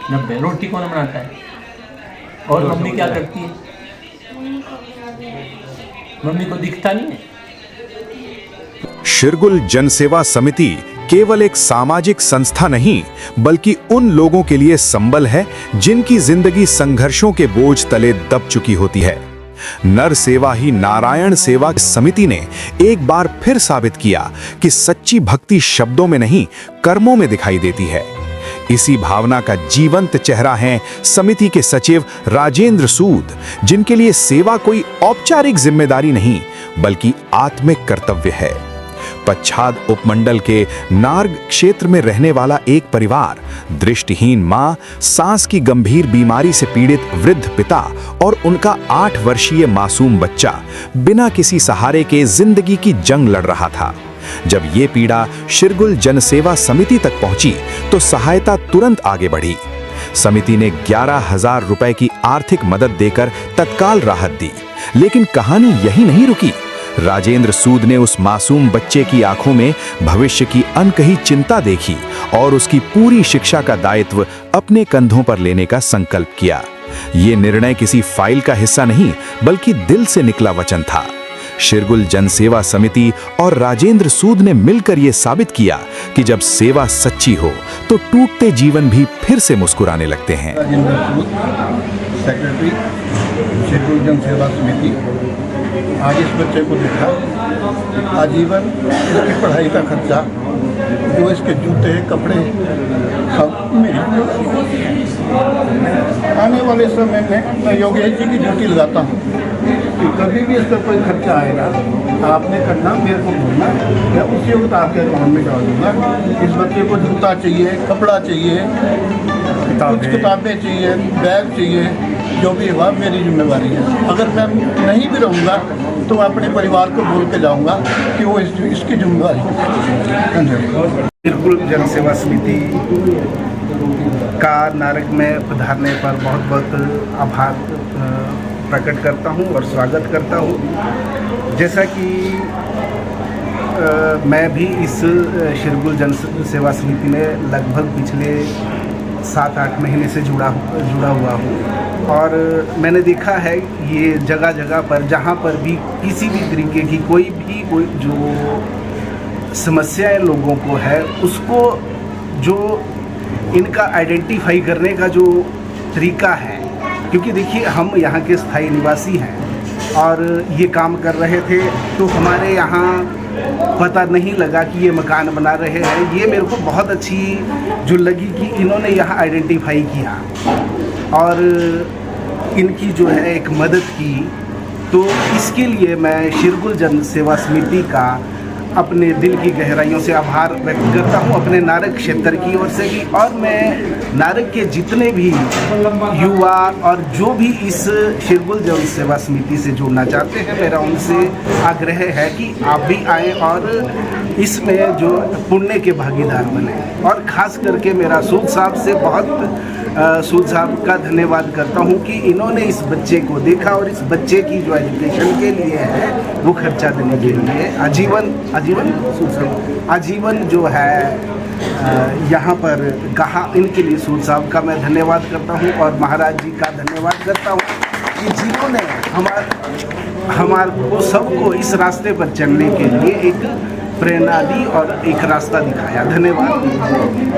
90 रोटी कौन बनाता है? और मम्मी क्या करती है? मम्मी को दिखता नहीं है? शिरगुल जनसेवा समिति केवल एक सामाजिक संस्था नहीं बल्कि उन लोगों के लिए संबल है जिनकी जिंदगी संघर्षों के बोझ तले दब चुकी होती है। नर सेवा ही नारायण सेवा समिति ने एक बार फिर साबित किया कि सच्ची भक्ति शब्दों में नहीं कर्मों में दिखाई देती है। इसी भावना का जीवंत चेहरा है समिति के सचिव राजेंद्र सूद, जिनके लिए सेवा कोई औपचारिक जिम्मेदारी नहीं बल्कि आत्मिक कर्तव्य है। पच्छाद उपमंडल के नार्ग क्षेत्र में रहने वाला एक परिवार, दृष्टिहीन मां, सांस की गंभीर बीमारी से पीड़ित वृद्ध पिता और उनका 8 वर्षीय मासूम बच्चा बिना किसी सहारे के जिंदगी की जंग लड़ रहा था। जब ये पीड़ा शिरगुल जनसेवा समिति तक पहुंची तो सहायता तुरंत आगे बढ़ी। समिति ने 11,000 रुपए की आर्थिक मदद देकर तत्काल राहत दी। लेकिन कहानी यही नहीं रुकी। राजेंद्र सूद ने उस मासूम बच्चे की आंखों में भविष्य की अनकही चिंता देखी और उसकी पूरी शिक्षा का दायित्व अपने कंधों पर लेने का संकल्प किया। ये निर्णय किसी फाइल का हिस्सा नहीं बल्कि दिल से निकला वचन था। शिरगुल जनसेवा समिति और राजेंद्र सूद ने मिलकर यह साबित किया कि जब सेवा सच्ची हो तो टूटते जीवन भी फिर से मुस्कुराने लगते हैं। राजेंद्र सूद, सेक्रेटरी, शिरगुल जनसेवा समिति। आज इस बच्चे को देखा, आजीवन इसकी पढ़ाई का खर्चा, जो इसके जूते कपड़े सब मेरी। आने वाले समय में मैं योगेश जी की ड्यूटी लगाता हूँ कि कभी भी इसका कोई खर्चा आएगा आपने करना, मेरे को बोलना, मैं उसी वक्त आपके अकाउंट में डाल दूँगा। इस बच्चे को जूता चाहिए, कपड़ा चाहिए, कुछ किताबें चाहिए, बैग चाहिए, जो भी हुआ मेरी जिम्मेवारी है। अगर मैं नहीं भी रहूँगा तो मैं अपने परिवार को बोल के जाऊँगा कि वो इसकी जिम्मेवारी है। शिरगुल जनसेवा समिति का नारग में पधारने पर बहुत बहुत आभार प्रकट करता हूं और स्वागत करता हूं। जैसा कि मैं भी इस शिरगुल जनसेवा समिति में लगभग पिछले 7-8 महीने से जुड़ा हुआ हूँ और मैंने देखा है ये जगह जगह पर जहाँ पर भी किसी भी तरीके की कोई जो समस्याएं लोगों को है उसको जो इनका आइडेंटिफाई करने का जो तरीका है, क्योंकि देखिए हम यहाँ के स्थायी निवासी हैं और ये काम कर रहे थे तो हमारे यहाँ पता नहीं लगा कि ये मकान बना रहे हैं। ये मेरे को बहुत अच्छी जो लगी कि इन्होंने यहाँ आइडेंटिफाई किया और इनकी जो है एक मदद की। तो इसके लिए मैं शिरगुल जनसेवा समिति का अपने दिल की गहराइयों से आभार व्यक्त करता हूं, अपने नारग क्षेत्र की ओर से भी। और मैं नारग के जितने भी युवा और जो भी इस शिरगुल जनसेवा समिति से जुड़ना चाहते हैं, मेरा उनसे आग्रह है कि आप भी आएँ और इसमें जो पुण्य के भागीदार बने। और ख़ास करके मेरा सूद साहब से सूद साहब का धन्यवाद करता हूं कि इन्होंने इस बच्चे को देखा और इस बच्चे की जो एजुकेशन के लिए है वो खर्चा देने के लिए आजीवन जो है यहाँ पर कहा, इनके लिए सूद साहब का मैं धन्यवाद करता हूँ और महाराज जी का धन्यवाद करता हूँ कि जिन्होंने हमारे सबको इस रास्ते पर चलने के लिए एक प्रेरणा दी और एक रास्ता दिखाया। धन्यवाद।